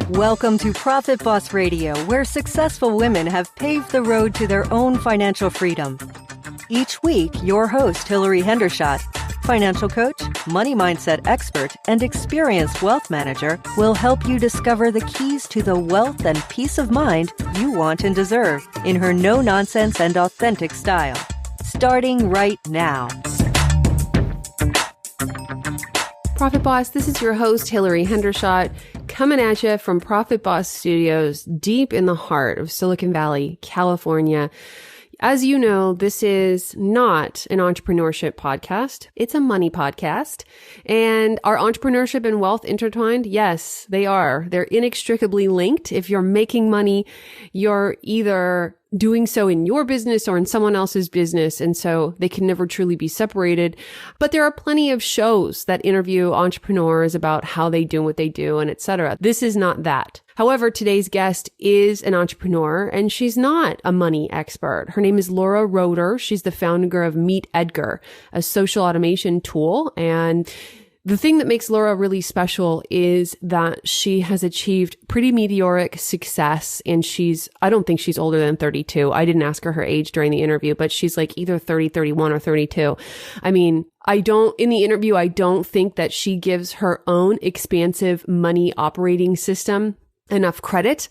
Welcome to Profit Boss Radio, where successful women have paved the road to their own financial freedom. Each week, your host, Hillary Hendershot, financial coach, money mindset expert, and experienced wealth manager, will help you discover the keys to the wealth and peace of mind you want and deserve in her no-nonsense and authentic style. Starting right now. Profit Boss, this is your host, Hillary Hendershot, coming at you from Profit Boss Studios, deep in the heart of Silicon Valley, California. As you know, this is not an entrepreneurship podcast. It's a money podcast. And are entrepreneurship and wealth intertwined? Yes, they are. They're inextricably linked. If you're making money, you're either doing so in your business or in someone else's business. And so they can never truly be separated. But there are plenty of shows that interview entrepreneurs about how they do what they do and etc. This is not that. However, today's guest is an entrepreneur and she's not a money expert. Her name is Laura Roeder. She's the founder of MeetEdgar, a social automation tool. And the thing that makes Laura really special is that she has achieved pretty meteoric success, and I don't think she's older than 32. I didn't ask her age during the interview, but she's like either 30, 31, or 32. I mean, in the interview, I don't think that she gives her own expansive money operating system enough credit.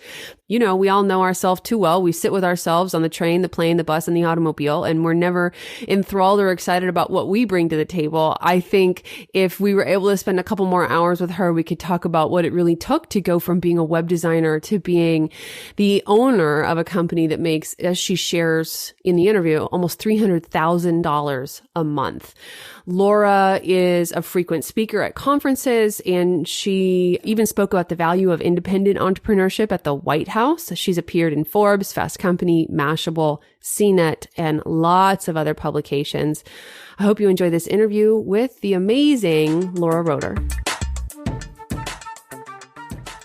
You know, we all know ourselves too well. We sit with ourselves on the train, the plane, the bus, and the automobile, and we're never enthralled or excited about what we bring to the table. I think if we were able to spend a couple more hours with her, we could talk about what it really took to go from being a web designer to being the owner of a company that makes, as she shares in the interview, almost $300,000 a month. Laura is a frequent speaker at conferences, and she even spoke about the value of independent entrepreneurship at the White House. She's appeared in Forbes, Fast Company, Mashable, CNET, and lots of other publications. I hope you enjoy this interview with the amazing Laura Roeder.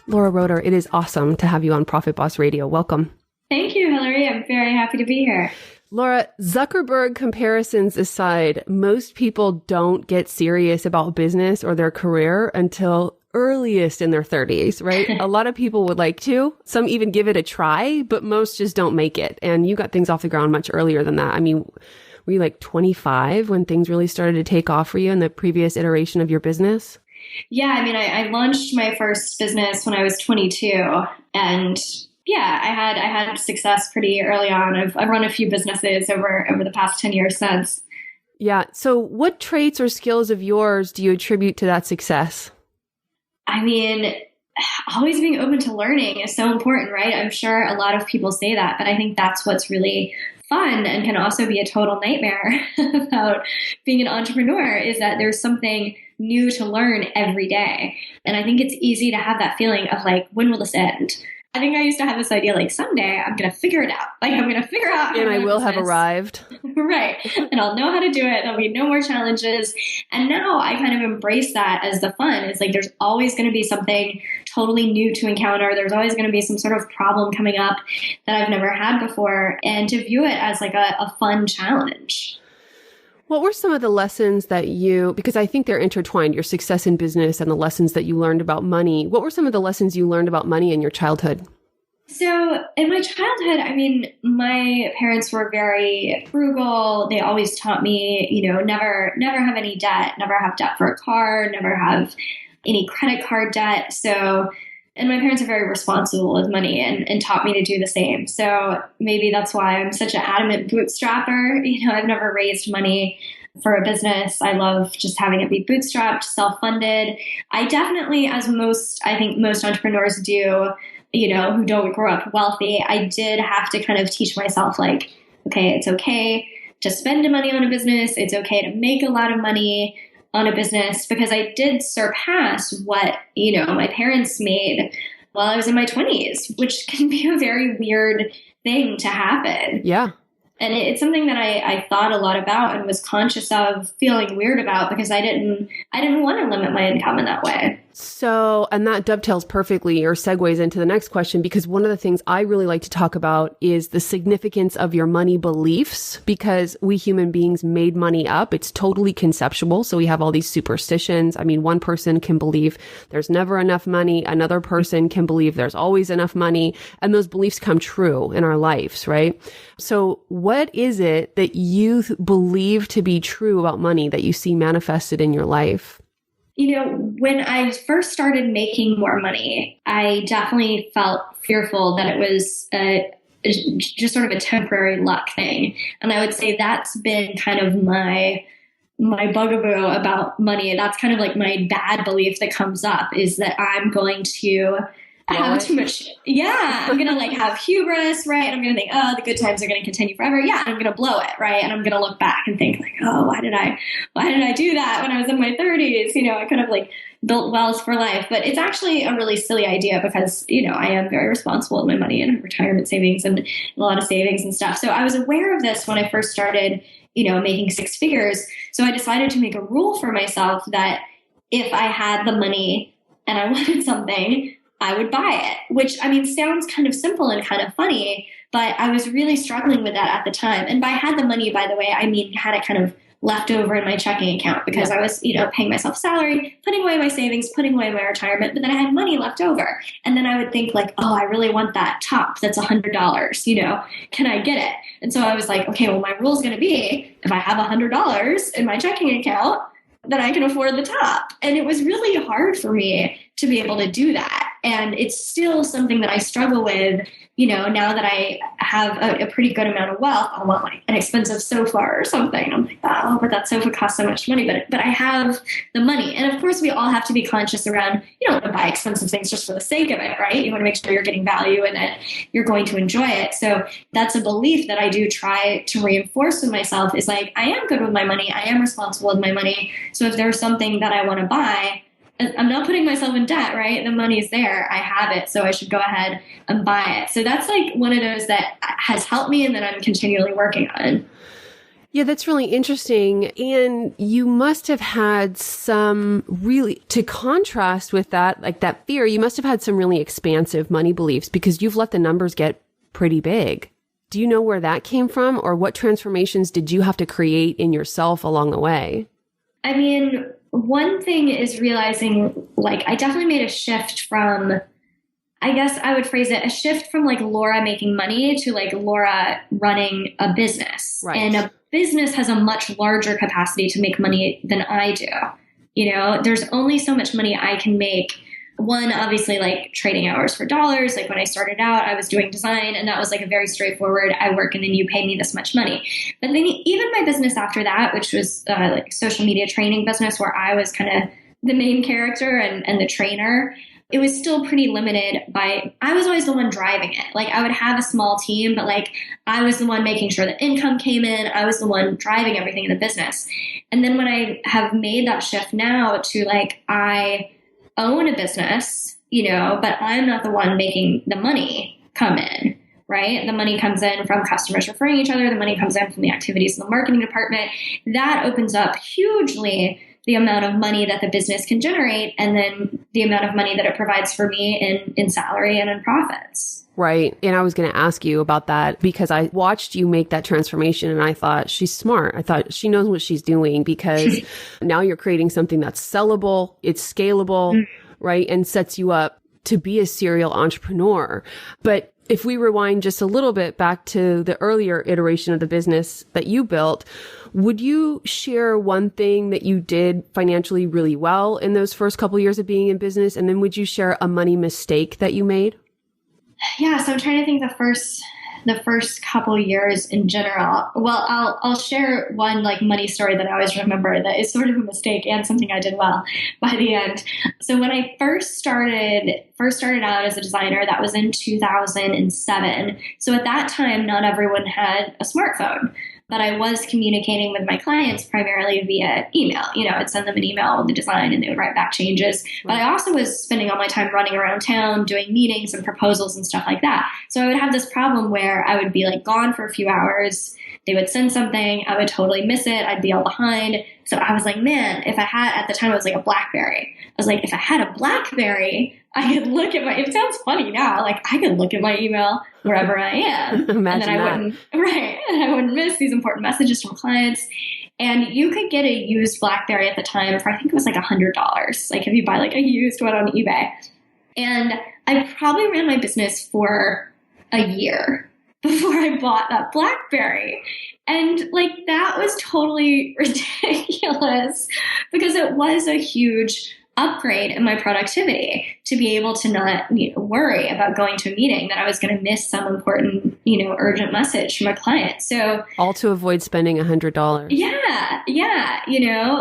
Laura Roeder, it is awesome to have you on Profit Boss Radio. Welcome. Thank you, Hillary. I'm very happy to be here. Laura, Zuckerberg comparisons aside, most people don't get serious about business or their career until earliest in their 30s, right? A lot of people would like to. Some even give it a try, but most just don't make it. And you got things off the ground much earlier than that. I mean, were you like 25 when things really started to take off for you in the previous iteration of your business? Yeah, I mean, I launched my first business when I was 22, and yeah, I had success pretty early on. I've run a few businesses over the past 10 years since. Yeah. So what traits or skills of yours do you attribute to that success? I mean, always being open to learning is so important, right? I'm sure a lot of people say that, but I think that's what's really fun and can also be a total nightmare about being an entrepreneur, is that there's something new to learn every day. And I think it's easy to have that feeling of like, when will this end? I think I used to have this idea like, someday I'm going to figure it out. Like, I'm going to figure out. And I will have arrived. Right. And I'll know how to do it. There'll be no more challenges. And now I kind of embrace that as the fun. It's like, there's always going to be something totally new to encounter. There's always going to be some sort of problem coming up that I've never had before. And to view it as like a fun challenge. What were some of the lessons that because I think they're intertwined, your success in business and the lessons that you learned about money. What were some of the lessons you learned about money in your childhood? So in my childhood, I mean, my parents were very frugal. They always taught me, never have any debt, never have debt for a car, never have any credit card debt. And my parents are very responsible with money and taught me to do the same. So maybe that's why I'm such an adamant bootstrapper. I've never raised money for a business. I love just having it be bootstrapped, self-funded. I definitely, as most entrepreneurs do, who don't grow up wealthy, I did have to kind of teach myself like, okay, it's okay to spend money on a business. It's okay to make a lot of money on a business, because I did surpass what, my parents made while I was in my 20s, which can be a very weird thing to happen. Yeah. And it's something that I thought a lot about and was conscious of feeling weird about, because I didn't want to limit my income in that way. So, and that dovetails perfectly or segues into the next question, because one of the things I really like to talk about is the significance of your money beliefs, because we human beings made money up. It's totally conceptual. So we have all these superstitions. I mean, one person can believe there's never enough money. Another person can believe there's always enough money. And those beliefs come true in our lives, right? So what is it that you believe to be true about money that you see manifested in your life? When I first started making more money, I definitely felt fearful that it was just sort of a temporary luck thing. And I would say that's been kind of my bugaboo about money. That's kind of like my bad belief that comes up, is that I'm going to have too much. Yeah. I'm going to like have hubris, right? I'm going to think, oh, the good times are going to continue forever. Yeah. And I'm going to blow it. Right. And I'm going to look back and think like, oh, why did I do that when I was in my 30s? I could have like built wealth for life, but it's actually a really silly idea because, I am very responsible with my money and retirement savings and a lot of savings and stuff. So I was aware of this when I first started, making six figures. So I decided to make a rule for myself that if I had the money and I wanted something, I would buy it, which sounds kind of simple and kind of funny, but I was really struggling with that at the time. And by had the money, by the way, I mean, had it kind of left over in my checking account because I was, paying myself salary, putting away my savings, putting away my retirement, but then I had money left over. And then I would think like, oh, I really want that top that's $100, can I get it? And so I was like, okay, well, my rule is going to be if I have $100 in my checking account, then I can afford the top. And it was really hard for me to be able to do that. And it's still something that I struggle with, now that I have a pretty good amount of wealth. I want like an expensive sofa or something. I'm like, oh, but that sofa costs so much money, but I have the money. And of course we all have to be conscious around, you don't want to buy expensive things just for the sake of it, right? You want to make sure you're getting value and that you're going to enjoy it. So that's a belief that I do try to reinforce with myself, is like, I am good with my money. I am responsible with my money. So if there's something that I want to buy, I'm not putting myself in debt, right? The money's there. I have it. So I should go ahead and buy it. So that's like one of those that has helped me and that I'm continually working on. Yeah, that's really interesting. And you must have had some really, to contrast with that, like that fear, you must have had some really expansive money beliefs because you've let the numbers get pretty big. Do you know where that came from, or what transformations did you have to create in yourself along the way? One thing is realizing, like, I definitely made a shift from, I guess I would phrase it, a shift from like Laura making money to like Laura running a business. Right. And a business has a much larger capacity to make money than I do. There's only so much money I can make. One, obviously, like trading hours for dollars. Like when I started out, I was doing design and that was like a very straightforward, I work and then you pay me this much money. But then even my business after that, which was like social media training business where I was kind of the main character and the trainer, it was still pretty limited by, I was always the one driving it. Like I would have a small team, but like I was the one making sure that income came in. I was the one driving everything in the business. And then when I have made that shift now to like, I own a business, but I'm not the one making the money come in, right? The money comes in from customers referring each other. The money comes in from the activities in the marketing department. That opens up hugely the amount of money that the business can generate and then the amount of money that it provides for me in salary and in profits. Right. And I was going to ask you about that because I watched you make that transformation and I thought she's smart. I thought she knows what she's doing because now you're creating something that's sellable, it's scalable, right? And sets you up to be a serial entrepreneur. But if we rewind just a little bit back to the earlier iteration of the business that you built, would you share one thing that you did financially really well in those first couple of years of being in business? And then would you share a money mistake that you made? Yeah, so I'm trying to think the first couple years in general. Well, I'll share one like money story that I always remember that is sort of a mistake and something I did well by the end. So when I first started out as a designer, that was in 2007. So at that time, not everyone had a smartphone. But I was communicating with my clients primarily via email. I'd send them an email with the design and they would write back changes. But I also was spending all my time running around town, doing meetings and proposals and stuff like that. So I would have this problem where I would be like gone for a few hours, they would send something, I would totally miss it. I'd be all behind. So I was like, man, if I had, at the time it was like a BlackBerry. I was like, if I had a BlackBerry, I could look at it sounds funny now, like I could look at my email wherever I am. Imagine and then I wouldn't miss these important messages from clients. And you could get a used BlackBerry at the time for, I think it was like $100. Like if you buy like a used one on eBay. And I probably ran my business for a year before I bought that BlackBerry. And like, that was totally ridiculous because it was a huge upgrade in my productivity to be able to not worry about going to a meeting that I was going to miss some important, urgent message from a client. So all to avoid spending $100. Yeah.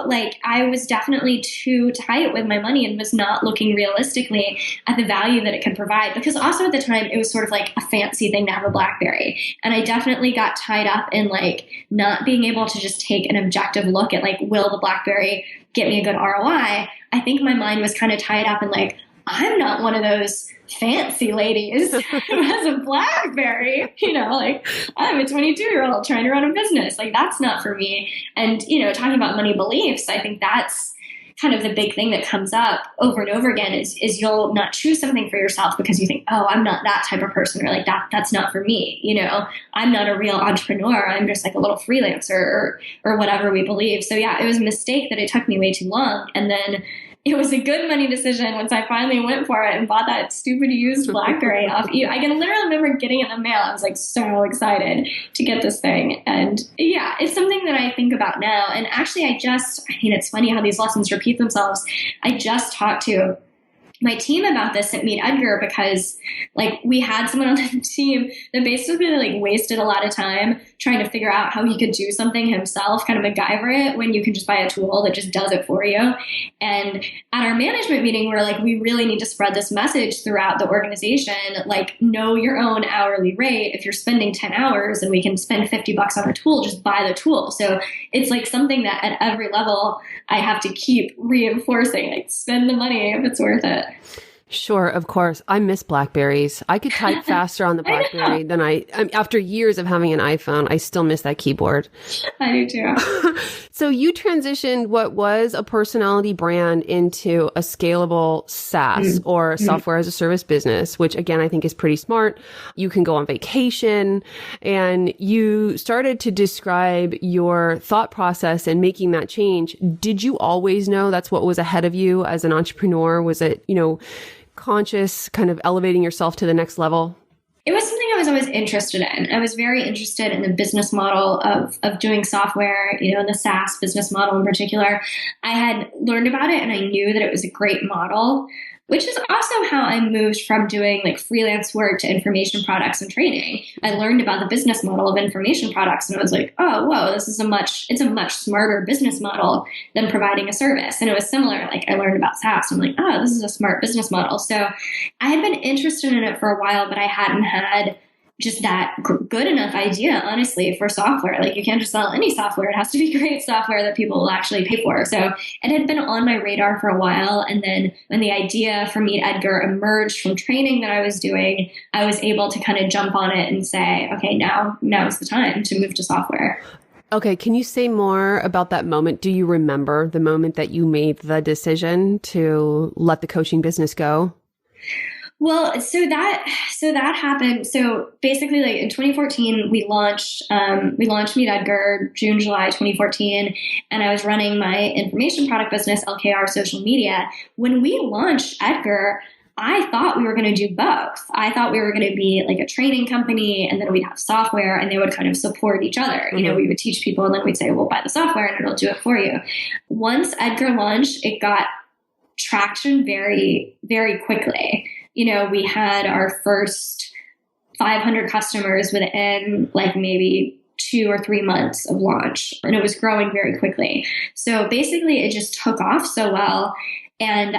Like I was definitely too tight with my money and was not looking realistically at the value that it could provide, because also at the time it was sort of like a fancy thing to have a BlackBerry. And I definitely got tied up in like not being able to just take an objective look at like, will the BlackBerry get me a good ROI? I think my mind was kind of tied up in like, I'm not one of those fancy ladies who has a BlackBerry, like I'm a 22-year-old trying to run a business. Like that's not for me. And, talking about money beliefs, I think that's kind of the big thing that comes up over and over again is you'll not choose something for yourself because you think, oh, I'm not that type of person, or like that's not for me. I'm not a real entrepreneur. I'm just like a little freelancer or whatever we believe. So yeah, it was a mistake that it took me way too long. And then it was a good money decision once I finally went for it and bought that stupid used BlackBerry off eBay. I can literally remember getting it in the mail. I was like so excited to get this thing. And yeah, it's something that I think about now. And actually it's funny how these lessons repeat themselves. I just talked to my team about this at MeetEdgar because like we had someone on the team that basically like wasted a lot of time trying to figure out how he could do something himself, kind of MacGyver it, when you can just buy a tool that just does it for you. And at our management meeting, we're like, we really need to spread this message throughout the organization, like know your own hourly rate. If you're spending 10 hours and we can spend $50 on a tool, just buy the tool. So it's like something that at every level I have to keep reinforcing, like spend the money if it's worth it. Sure, of course. I miss BlackBerries. I could type faster on the BlackBerry than after years of having an iPhone, I still miss that keyboard. I do too. So you transitioned what was a personality brand into a scalable SaaS or software as a service business, which again, I think is pretty smart. You can go on vacation, and you started to describe your thought process in making that change. Did you always know that's what was ahead of you as an entrepreneur? Was it, conscious kind of elevating yourself to the next level? It was something I was always interested in. I was very interested in the business model of doing software, and the SaaS business model in particular. I had learned about it and I knew that it was a great model, which is also how I moved from doing like freelance work to information products and training. I learned about the business model of information products and I was like, oh, whoa, it's a much smarter business model than providing a service. And it was similar. Like I learned about SaaS. I'm like, oh, this is a smart business model. So I had been interested in it for a while, but I hadn't had just that good enough idea, honestly, for software. Like you can't just sell any software. It has to be great software that people will actually pay for. So it had been on my radar for a while. And then when the idea for MeetEdgar emerged from training that I was doing, I was able to kind of jump on it and say, okay, now is the time to move to software. Okay. Can you say more about that moment? Do you remember the moment that you made the decision to let the coaching business go? Well, so that happened. So basically, like in 2014, we launched MeetEdgar, July 2014, and I was running my information product business, LKR Social Media. When we launched Edgar, I thought we were going to do both. I thought we were going to be like a training company, and then we'd have software, and they would kind of support each other. Mm-hmm. We would teach people, and then we'd say, "Well, buy the software, and it'll do it for you." Once Edgar launched, it got traction very, very quickly. We had our first 500 customers within like maybe 2 or 3 months of launch, and it was growing very quickly. So basically it just took off so well. And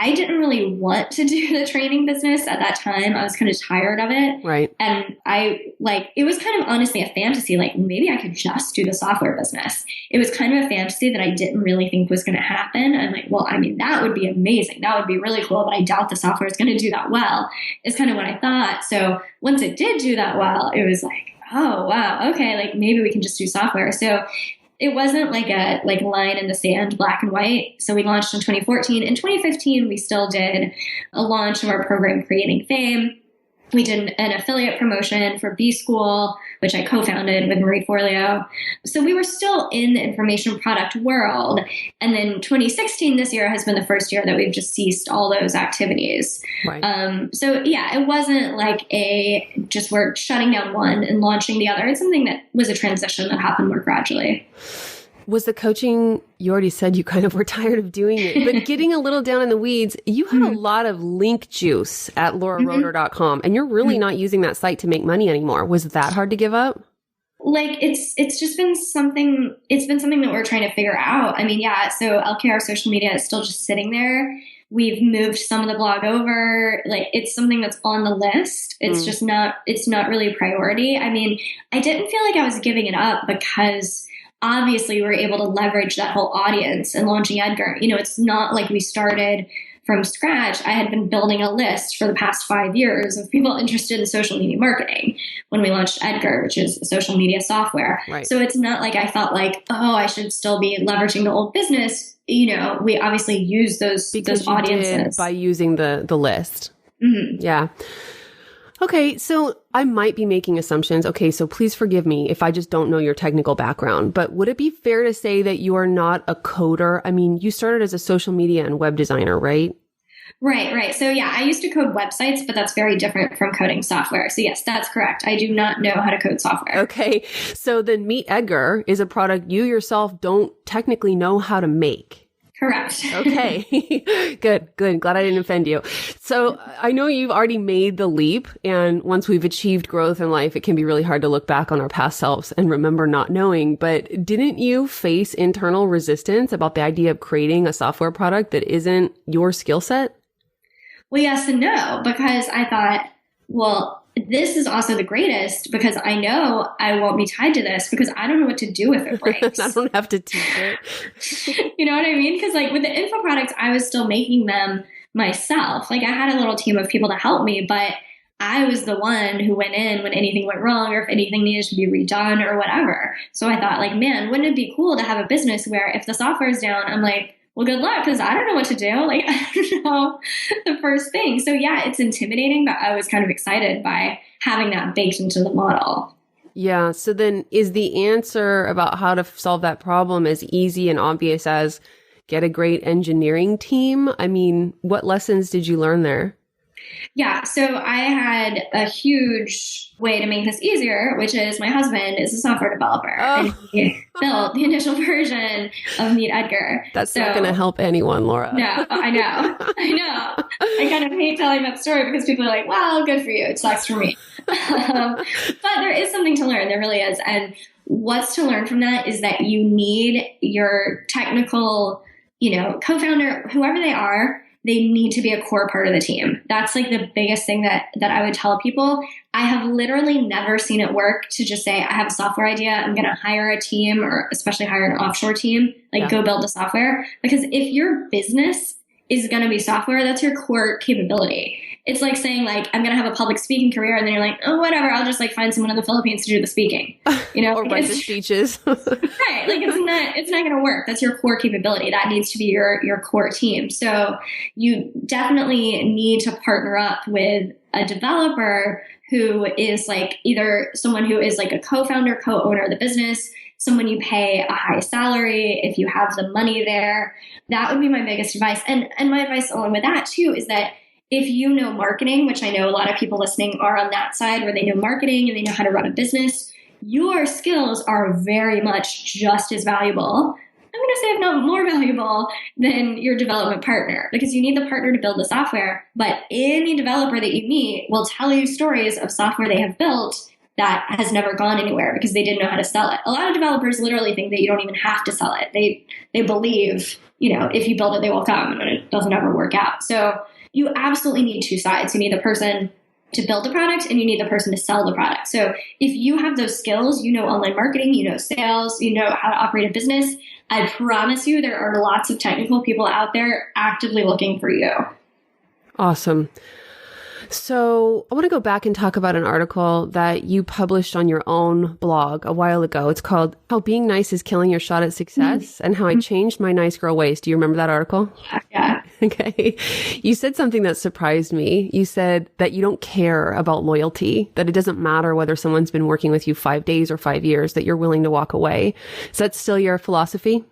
I didn't really want to do the training business at that time. I was kind of tired of it. Right. And it was kind of honestly a fantasy, like maybe I could just do the software business. It was kind of a fantasy that I didn't really think was going to happen. I'm like, well, I mean, that would be amazing. That would be really cool, but I doubt the software is going to do that well, is kind of what I thought. So once it did do that well, it was like, oh, wow, okay, like maybe we can just do software. So it wasn't like a line in the sand, black and white. So we launched in 2014. In 2015, we still did a launch of our program, Creating Fame. We did an affiliate promotion for B School, which I co-founded with Marie Forleo. So we were still in the information product world. And then 2016, this year, has been the first year that we've just ceased all those activities. Right. So yeah, it wasn't like just we're shutting down one and launching the other. It's something that was a transition that happened more gradually. Was the coaching, you already said you kind of were tired of doing it, but getting a little down in the weeds, you had a lot of link juice at lauraroeder.com, and you're really not using that site to make money anymore. Was that hard to give up? Like it's just been something, that we're trying to figure out. I mean, yeah, so LKR social media is still just sitting there. We've moved some of the blog over. Like it's something that's on the list. It's just it's not really a priority. I mean, I didn't feel like I was giving it up because obviously we were able to leverage that whole audience and launching Edgar. You know, it's not like we started from scratch. I had been building a list for the past 5 years of people interested in social media marketing when we launched Edgar, which is social media software. Right. So it's not like I felt like, oh, I should still be leveraging the old business. You know, we obviously use those audiences by using the list. Mm-hmm. Yeah. Okay, so I might be making assumptions. Okay, so please forgive me if I just don't know your technical background, but would it be fair to say that you are not a coder? I mean, you started as a social media and web designer, right? Right. So yeah, I used to code websites, but that's very different from coding software. So yes, that's correct. I do not know how to code software. Okay, so then MeetEdgar is a product you yourself don't technically know how to make. Correct. Okay. Good. Glad I didn't offend you. So I know you've already made the leap, and once we've achieved growth in life, it can be really hard to look back on our past selves and remember not knowing. But didn't you face internal resistance about the idea of creating a software product that isn't your skill set? Well, yes and no, because I thought, well, this is also the greatest because I know I won't be tied to this because I don't know what to do if it breaks. I don't have to teach it. You know what I mean? Because like with the info products, I was still making them myself. Like I had a little team of people to help me, but I was the one who went in when anything went wrong or if anything needed to be redone or whatever. So I thought like, man, wouldn't it be cool to have a business where if the software is down, I'm like, well, good luck, because I don't know what to do. Like, I don't know the first thing. So yeah, it's intimidating, but I was kind of excited by having that baked into the model. Yeah. So then is the answer about how to solve that problem as easy and obvious as get a great engineering team? I mean, what lessons did you learn there? Yeah, so I had a huge way to make this easier, which is my husband is a software developer. And he built the initial version of MeetEdgar. That's not going to help anyone, Laura. No, I know. I kind of hate telling that story because people are like, well, good for you. It sucks for me. But there is something to learn. There really is. And what's to learn from that is that you need your technical, co-founder, whoever they are, they need to be a core part of the team. That's like the biggest thing that I would tell people. I have literally never seen it work to just say, I have a software idea. I'm going to hire a team or especially hire an offshore team, go build the software. Because if your business is going to be software, that's your core capability. It's like saying I'm going to have a public speaking career. And then you're like, oh, whatever. I'll just find someone in the Philippines to do the speaking, or write the speeches. Right. It's not going to work. That's your core capability. That needs to be your core team. So you definitely need to partner up with a developer who is either someone who is a co-founder, co-owner of the business, someone you pay a high salary if you have the money there. That would be my biggest advice. And my advice along with that too is that if you know marketing, which I know a lot of people listening are on that side where they know marketing and they know how to run a business, your skills are very much just as valuable. I'm going to say if not more valuable than your development partner, because you need the partner to build the software. But any developer that you meet will tell you stories of software they have built that has never gone anywhere because they didn't know how to sell it. A lot of developers literally think that you don't even have to sell it. They believe, if you build it, they will come, and it doesn't ever work out. So you absolutely need two sides. You need the person to build the product and you need the person to sell the product. So if you have those skills, online marketing, sales, how to operate a business, I promise you there are lots of technical people out there actively looking for you. Awesome. So I want to go back and talk about an article that you published on your own blog a while ago. It's called How Being Nice is Killing Your Shot at Success and How I Changed My Nice Girl Ways. Do you remember that article? Yeah. Okay. You said something that surprised me. You said that you don't care about loyalty, that it doesn't matter whether someone's been working with you 5 days or 5 years, that you're willing to walk away. Is that still your philosophy?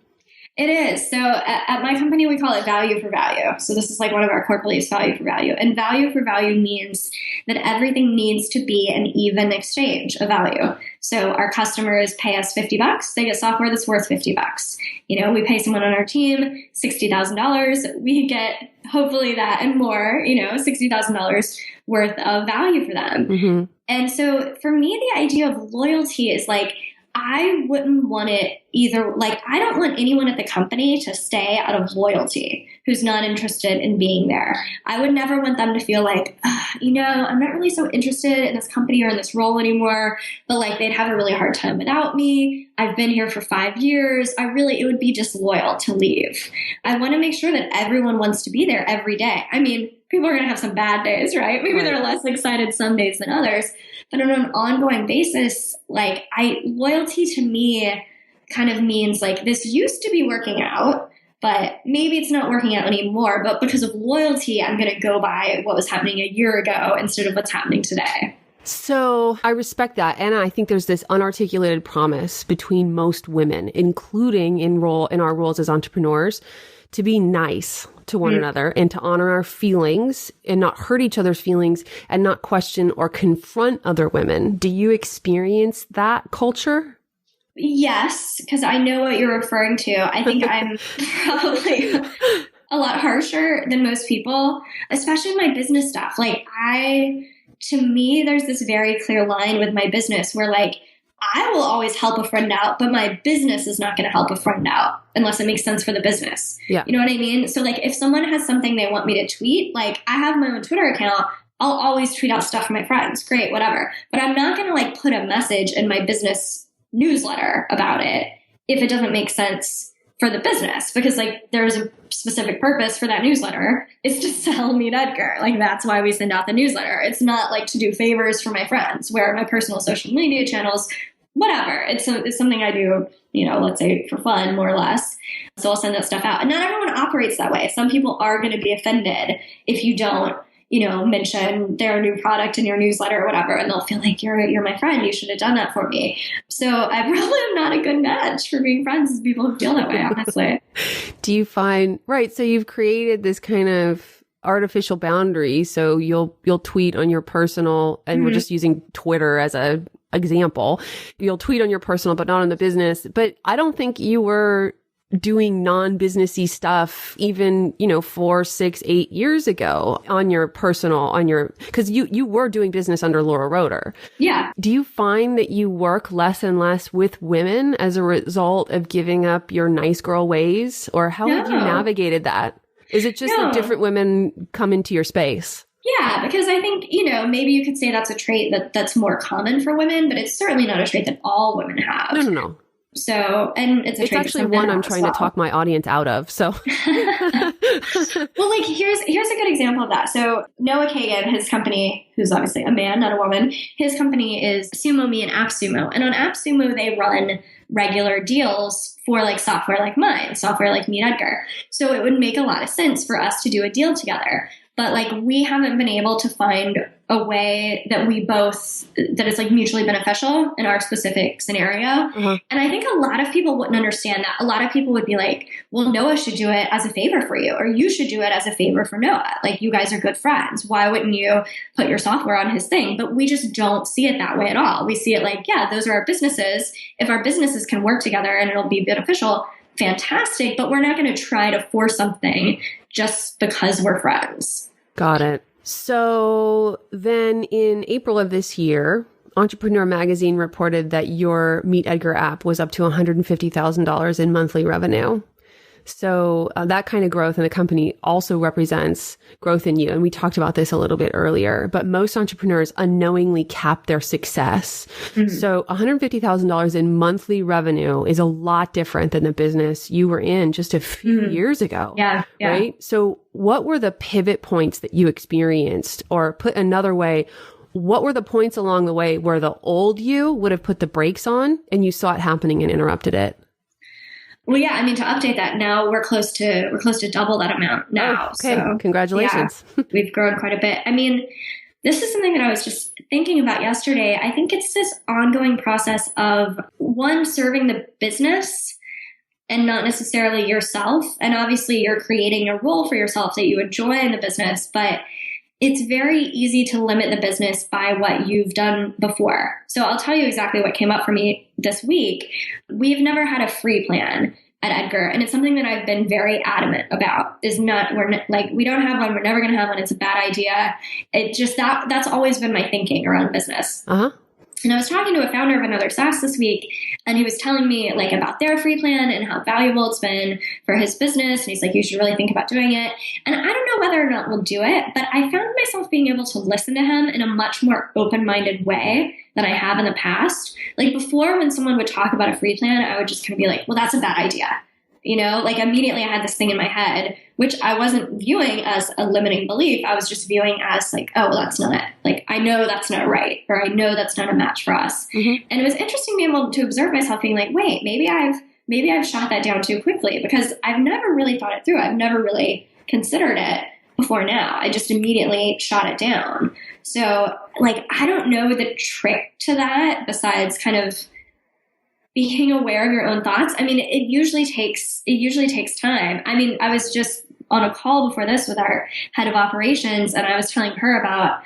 It is. So at my company, we call it value for value. So this is like one of our core beliefs, value for value. And value for value means that everything needs to be an even exchange of value. So our customers pay us $50, they get software that's worth $50. You know, we pay someone on our team $60,000, we get hopefully that and more, you know, $60,000 worth of value for them. Mm-hmm. And so for me, the idea of loyalty is like, I wouldn't want it either. Like, I don't want anyone at the company to stay out of loyalty who's not interested in being there. I would never want them to feel like, you know, I'm not really so interested in this company or in this role anymore, but like they'd have a really hard time without me. I've been here for 5 years. It would be disloyal to leave. I want to make sure that everyone wants to be there every day. I mean, people are going to have some bad days, right? Maybe they're less excited some days than others. But on an ongoing basis, like loyalty to me kind of means like this used to be working out, but maybe it's not working out anymore. But because of loyalty, I'm going to go by what was happening a year ago instead of what's happening today. So I respect that. And I think there's this unarticulated promise between most women, including in our roles as entrepreneurs, to be nice to one another and to honor our feelings and not hurt each other's feelings and not question or confront other women. Do you experience that culture? Yes, because I know what you're referring to. I think I'm probably a lot harsher than most people, especially in my business stuff. To me, there's this very clear line with my business where like, I will always help a friend out, but my business is not going to help a friend out unless it makes sense for the business. Yeah. You know what I mean? So like if someone has something they want me to tweet, like I have my own Twitter account, I'll always tweet out stuff for my friends. Great, whatever. But I'm not going to like put a message in my business newsletter about it if it doesn't make sense for the business, because like there's a specific purpose for that newsletter. It's to sell MeetEdgar. Like that's why we send out the newsletter. It's not like to do favors for my friends, where my personal social media channels, whatever. It's something I do, you know, let's say for fun, more or less. So I'll send that stuff out. And not everyone operates that way. Some people are going to be offended if you don't, you know, mention their new product in your newsletter or whatever, and they'll feel like you're my friend. You should have done that for me. So I probably am not a good match for being friends with people who feel that way, honestly. Do you find, right, so you've created this kind of artificial boundary. So you'll tweet on your personal, and we're just using Twitter as a example. You'll tweet on your personal, but not on the business. But I don't think you were doing non-businessy stuff even, 4, 6, 8 years ago on your personal, because you were doing business under Laura Roeder. Yeah. Do you find that you work less and less with women as a result of giving up your nice girl ways? Or how have you navigated that? Is it just that different women come into your space? Yeah, because I think, maybe you could say that's a trait that's more common for women, but it's certainly not a trait that all women have. No. So, and it's actually one I'm trying to talk my audience out of. So, well, like here's a good example of that. So Noah Kagan, his company, who's obviously a man, not a woman, his company is SumoMe and AppSumo. And on AppSumo, they run regular deals for like software like mine, software like MeetEdgar. So it would make a lot of sense for us to do a deal together. But like we haven't been able to find a way that that is like mutually beneficial in our specific scenario. And I think a lot of people wouldn't understand that. A lot of people would be like, well, Noah should do it as a favor for you, or you should do it as a favor for Noah. Like you guys are good friends. Why wouldn't you put your software on his thing? But we just don't see it that way at all. We see it like, yeah, those are our businesses. If our businesses can work together and it'll be beneficial, fantastic. But we're not going to try to force something just because we're friends. Got it. So then in April of this year, Entrepreneur Magazine reported that your MeetEdgar app was up to $150,000 in monthly revenue. So that kind of growth in the company also represents growth in you. And we talked about this a little bit earlier, but most entrepreneurs unknowingly cap their success. Mm-hmm. So $150,000 in monthly revenue is a lot different than the business you were in just a few years ago. Yeah. Right? So what were the pivot points that you experienced? Or put another way, what were the points along the way where the old you would have put the brakes on and you saw it happening and interrupted it? Well, yeah, I mean, to update that, now we're close to double that amount now. Oh, okay. So, congratulations. Yeah, we've grown quite a bit. I mean, this is something that I was just thinking about yesterday. I think it's this ongoing process of, one, serving the business and not necessarily yourself. And obviously you're creating a role for yourself that you enjoy in the business, but it's very easy to limit the business by what you've done before. So I'll tell you exactly what came up for me this week. We've never had a free plan at Edgar, and it's something that I've been very adamant about. We don't have one. We're never going to have one. It's a bad idea. It just that's always been my thinking around business. And I was talking to a founder of another SaaS this week, and he was telling me about their free plan and how valuable it's been for his business. And he's like, you should really think about doing it. And I don't know whether or not we'll do it, but I found myself being able to listen to him in a much more open-minded way than I have in the past. Before, when someone would talk about a free plan, I would just kind of be like, well, that's a bad idea. Immediately I had this thing in my head, which I wasn't viewing as a limiting belief. I was just viewing as oh, well, that's not it. I know that's not right, or I know that's not a match for us. Mm-hmm. And it was interesting being able to observe myself being wait, maybe I've shot that down too quickly, because I've never really thought it through. I've never really considered it before now. I just immediately shot it down. So I don't know the trick to that besides kind of being aware of your own thoughts. I mean, it usually takes time. I mean, I was just on a call before this with our head of operations, and I was telling her about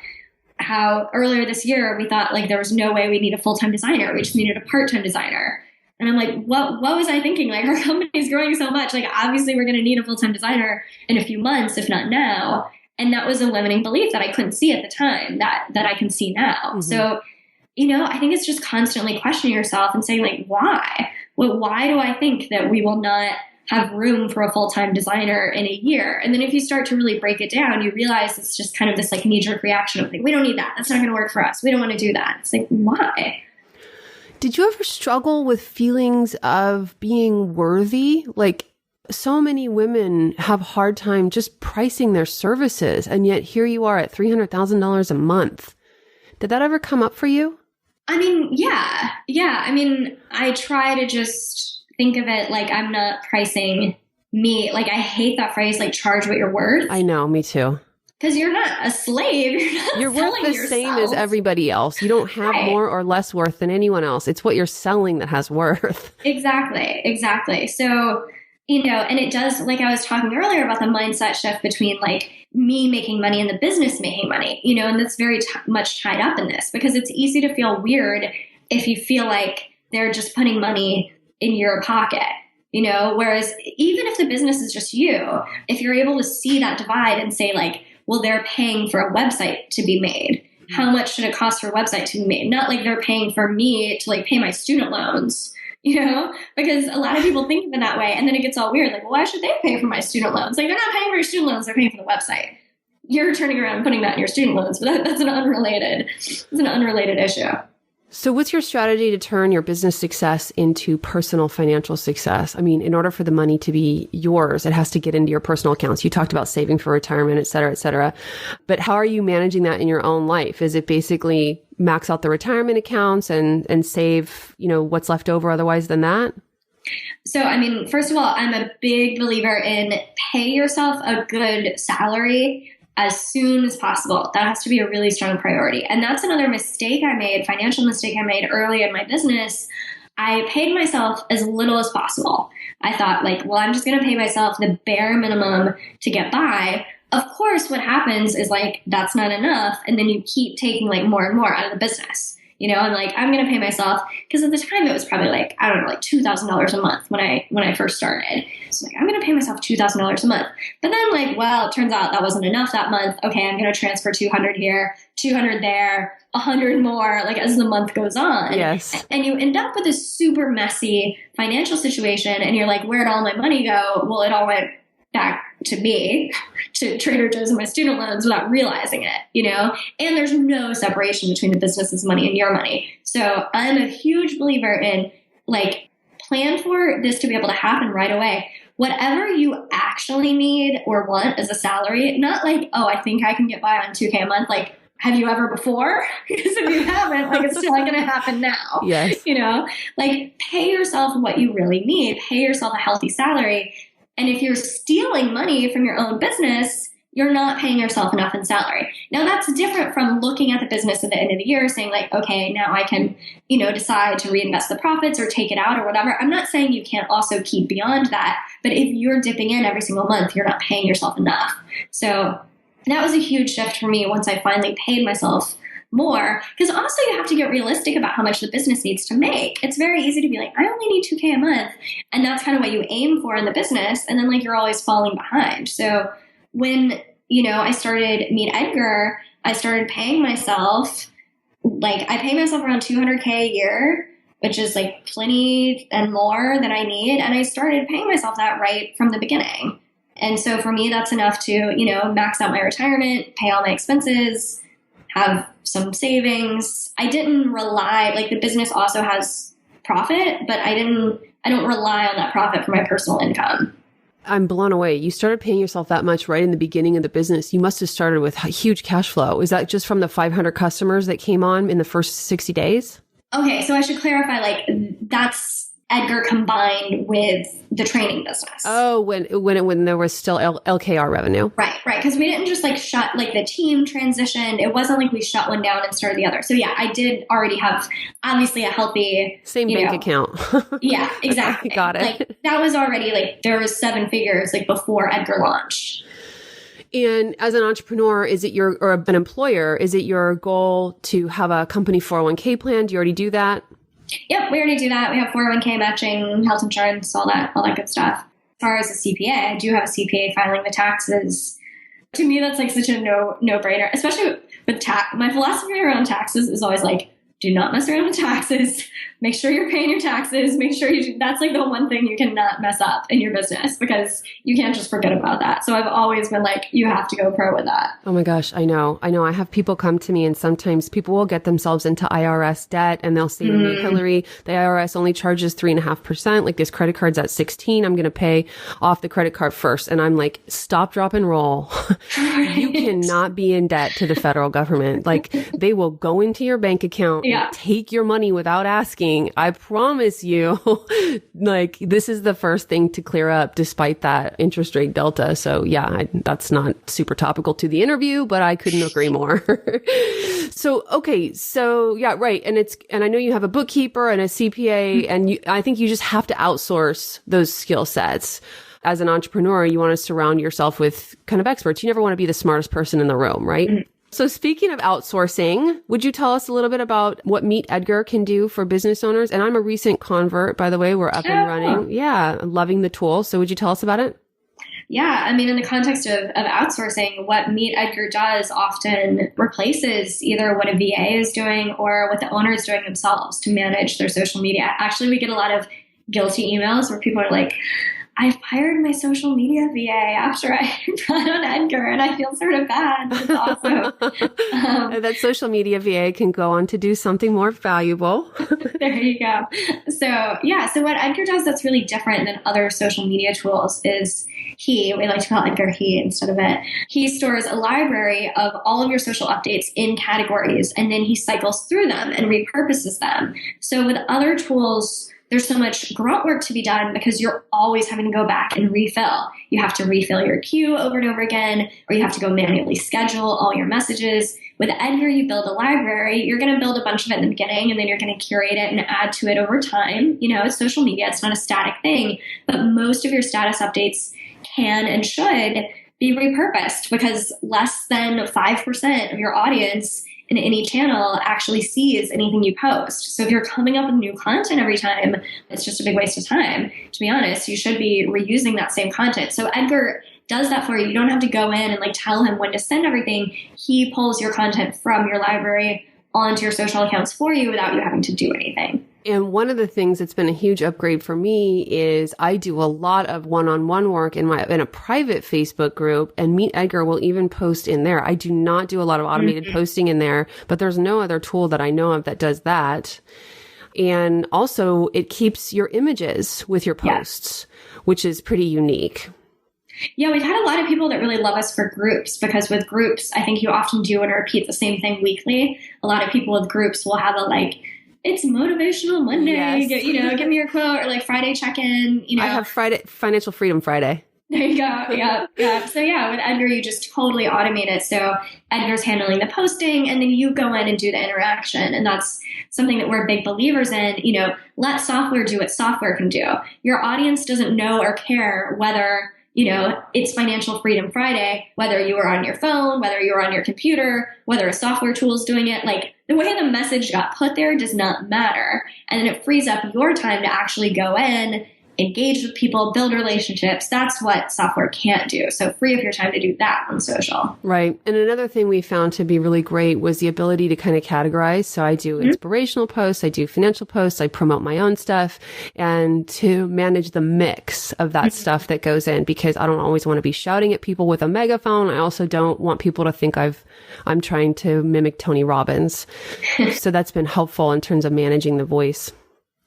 how earlier this year we thought there was no way we need a full-time designer. We just needed a part-time designer. And I'm like, what was I thinking? Our company's growing so much. Obviously we're going to need a full-time designer in a few months, if not now. And that was a limiting belief that I couldn't see at the time that I can see now. Mm-hmm. So I think it's just constantly questioning yourself and saying why? Well, why do I think that we will not have room for a full-time designer in a year? And then if you start to really break it down, you realize it's just kind of this knee-jerk reaction of we don't need that. That's not going to work for us. We don't want to do that. It's why? Did you ever struggle with feelings of being worthy? So many women have a hard time just pricing their services, and yet here you are at $300,000 a month. Did that ever come up for you? I mean, yeah. I mean, I try to just think of it I'm not pricing me. I hate that phrase, charge what you're worth. I know, me too. Because you're not a slave. You're worth the yourself. Same as everybody else. You don't have more or less worth than anyone else. It's what you're selling that has worth. Exactly. So, and it does, I was talking earlier about the mindset shift between me making money and the business making money, and that's very much tied up in this, because it's easy to feel weird if you feel they're just putting money in your pocket, whereas even if the business is just you, if you're able to see that divide and say well, they're paying for a website to be made. How much should it cost for a website to be made? Not they're paying for me to pay my student loans. Because a lot of people think of it that way. And then it gets all weird. Well, why should they pay for my student loans? They're not paying for your student loans. They're paying for the website. You're turning around and putting that in your student loans, but that's an unrelated issue. So what's your strategy to turn your business success into personal financial success? I mean, in order for the money to be yours, it has to get into your personal accounts. You talked about saving for retirement, et cetera, et cetera. But how are you managing that in your own life? Is it basically max out the retirement accounts and save, what's left over otherwise than that? So, I mean, first of all, I'm a big believer in pay yourself a good salary as soon as possible. That has to be a really strong priority. And that's another financial mistake I made early in my business. I paid myself as little as possible. I thought I'm just going to pay myself the bare minimum to get by. Of course, what happens is that's not enough. And then you keep taking more and more out of the business. I'm like, I'm going to pay myself, because at the time it was probably like, I don't know, like $2,000 a month when I first started. So like, I'm going to pay myself $2,000 a month. But then like, well, it turns out that wasn't enough that month. Okay, I'm going to transfer 200 here, 200 there, 100 more, like as the month goes on. Yes. And you end up with this super messy financial situation, and you're like, where'd all my money go? Well, it all went back to me, to Trader Joe's and my student loans, without realizing it, and there's no separation between the business's money and your money. So I'm a huge believer in like, plan for this to be able to happen right away. Whatever you actually need or want as a salary, not like, oh, I think I can get by on $2,000 a month. Like, have you ever before? Because if you haven't, like, it's still not going to happen now. Yes. Like, pay yourself what you really need, pay yourself a healthy salary. And if you're stealing money from your own business, you're not paying yourself enough in salary. Now, that's different from looking at the business at the end of the year saying like, okay, now I can, decide to reinvest the profits or take it out or whatever. I'm not saying you can't also keep beyond that. But if you're dipping in every single month, you're not paying yourself enough. So that was a huge shift for me once I finally paid myself more, because also you have to get realistic about how much the business needs to make. It's very easy to be like, I only need $2,000 a month. And that's kind of what you aim for in the business. And then like, you're always falling behind. So when, I started MeetEdgar, I started paying myself, like I pay myself around $200K a year, which is like plenty and more than I need. And I started paying myself that right from the beginning. And so for me, that's enough to, max out my retirement, pay all my expenses, have some savings. I didn't rely, like the business also has profit, but I don't rely on that profit for my personal income. I'm blown away. You started paying yourself that much right in the beginning of the business. You must have started with huge cash flow. Is that just from the 500 customers that came on in the first 60 days? Okay, so I should clarify, like that's Edgar combined with the training business. Oh, when there was still LKR revenue. Right. Because we didn't just like shut, like the team transitioned. It wasn't like we shut one down and started the other. So yeah, I did already have obviously a healthy same bank account. Yeah, exactly. Got it. Like that was already like, there was 7 figures like before Edgar launched. And as an entrepreneur, or an employer, is it your goal to have a company 401k plan? Do you already do that? Yep, we already do that. We have 401k matching, health insurance, all that good stuff. As far as a CPA, I do have a CPA filing the taxes. To me, that's like such a no-brainer, especially with tax. My philosophy around taxes is always like, do not mess around with taxes. Make sure you're paying your taxes. Make sure that's like the one thing you cannot mess up in your business, because you can't just forget about that. So I've always been like, you have to go pro with that. Oh my gosh. I know. I have people come to me, and sometimes people will get themselves into IRS debt and they'll say to me, Hillary, the IRS only charges 3.5%. Like this credit card's at 16. I'm going to pay off the credit card first. And I'm like, stop, drop, and roll. Right. You cannot be in debt to the federal government. Like they will go into your bank account and take your money without asking. I promise you, like this is the first thing to clear up despite that interest rate delta. So yeah, that's not super topical to the interview, but I couldn't agree more. So, okay. So yeah, right. And I know you have a bookkeeper and a CPA, and I think you just have to outsource those skill sets. As an entrepreneur, you want to surround yourself with kind of experts. You never want to be the smartest person in the room, right? Mm-hmm. So speaking of outsourcing, would you tell us a little bit about what MeetEdgar can do for business owners? And I'm a recent convert, by the way. We're up and running. Yeah, loving the tool. So would you tell us about it? Yeah, I mean, in the context of outsourcing, what MeetEdgar does often replaces either what a VA is doing or what the owner is doing themselves to manage their social media. Actually, we get a lot of guilty emails where people are like, I fired my social media VA after I got on Edgar, and I feel sort of bad. It's awesome. That social media VA can go on to do something more valuable. There you go. So what Edgar does that's really different than other social media tools is we like to call Edgar he instead of it. He stores a library of all of your social updates in categories, and then he cycles through them and repurposes them. So with other tools, there's so much grunt work to be done because you're always having to go back and refill. You have to refill your queue over and over again, or you have to go manually schedule all your messages. With Edgar, you build a library. You're going to build a bunch of it in the beginning, and then you're going to curate it and add to it over time. It's social media. It's not a static thing, but most of your status updates can and should be repurposed because less than 5% of your audience in any channel actually sees anything you post. So if you're coming up with new content every time, it's just a big waste of time. To be honest, you should be reusing that same content. So Edgar does that for you. You don't have to go in and like tell him when to send everything. He pulls your content from your library onto your social accounts for you without you having to do anything. And one of the things that's been a huge upgrade for me is I do a lot of one-on-one work in a private Facebook group, and MeetEdgar will even post in there. I do not do a lot of automated posting in there, but there's no other tool that I know of that does that. And also it keeps your images with your posts, which is pretty unique. Yeah, we've had a lot of people that really love us for groups, because with groups, I think you often do and repeat the same thing weekly. A lot of people with groups will have a it's motivational Monday, give me your quote, or like Friday check-in, I have Financial Freedom Friday. There you go. Yeah. So yeah, with Edgar, you just totally automate it. So Edgar's handling the posting, and then you go in and do the interaction. And that's something that we're big believers in. Let software do what software can do. Your audience doesn't know or care whether it's Financial Freedom Friday, whether you are on your phone, whether you're on your computer, whether a software tool is doing it. Like, the way the message got put there does not matter. And then it frees up your time to actually go in, engage with people, build relationships. That's what software can't do. So free up your time to do that on social. Right. And another thing we found to be really great was the ability to kind of categorize. So I do inspirational posts, I do financial posts, I promote my own stuff, and to manage the mix of that stuff that goes in, because I don't always want to be shouting at people with a megaphone. I also don't want people to think I'm trying to mimic Tony Robbins. So that's been helpful in terms of managing the voice.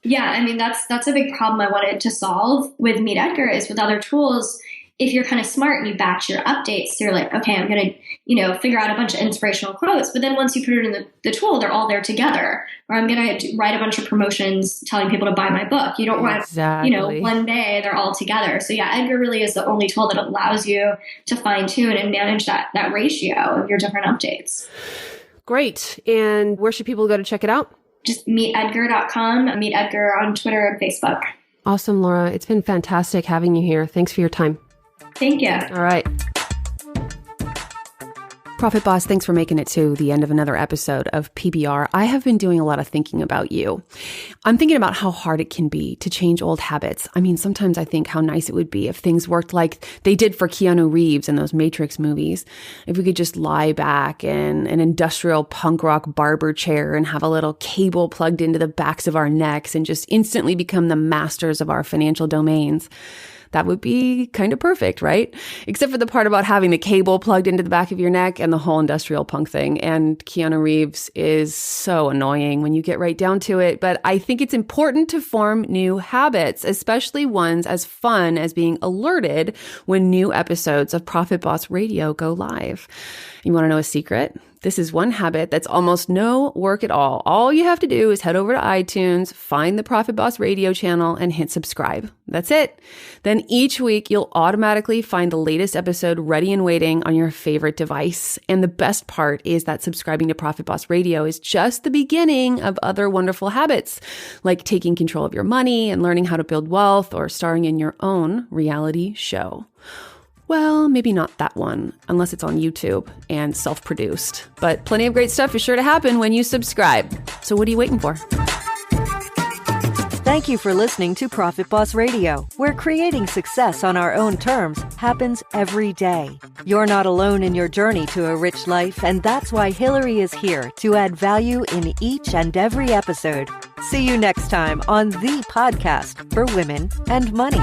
Yeah, I mean, that's a big problem I wanted to solve with MeetEdgar. Is with other tools, if you're kind of smart and you batch your updates, so you're like, okay, I'm going to, figure out a bunch of inspirational quotes. But then once you put it in the tool, they're all there together. Or I'm going to write a bunch of promotions telling people to buy my book. You don't want, one day they're all together. So yeah, Edgar really is the only tool that allows you to fine tune and manage that ratio of your different updates. Great. And where should people go to check it out? Just meetedgar.com, MeetEdgar on Twitter and Facebook. Awesome, Laura. It's been fantastic having you here. Thanks for your time. Thank you. All right. Profit Boss, thanks for making it to the end of another episode of PBR. I have been doing a lot of thinking about you. I'm thinking about how hard it can be to change old habits. I mean, sometimes I think how nice it would be if things worked like they did for Keanu Reeves in those Matrix movies. If we could just lie back in an industrial punk rock barber chair and have a little cable plugged into the backs of our necks and just instantly become the masters of our financial domains. That would be kind of perfect, right? Except for the part about having the cable plugged into the back of your neck and the whole industrial punk thing. And Keanu Reeves is so annoying when you get right down to it. But I think it's important to form new habits, especially ones as fun as being alerted when new episodes of Profit Boss Radio go live. You want to know a secret? This is one habit that's almost no work at all. All you have to do is head over to iTunes, find the Profit Boss Radio channel, and hit subscribe. That's it. Then each week, you'll automatically find the latest episode ready and waiting on your favorite device. And the best part is that subscribing to Profit Boss Radio is just the beginning of other wonderful habits, like taking control of your money and learning how to build wealth, or starring in your own reality show. Well, maybe not that one, unless it's on YouTube and self-produced. But plenty of great stuff is sure to happen when you subscribe. So what are you waiting for? Thank you for listening to Profit Boss Radio, where creating success on our own terms happens every day. You're not alone in your journey to a rich life, and that's why Hillary is here to add value in each and every episode. See you next time on the podcast for women and money.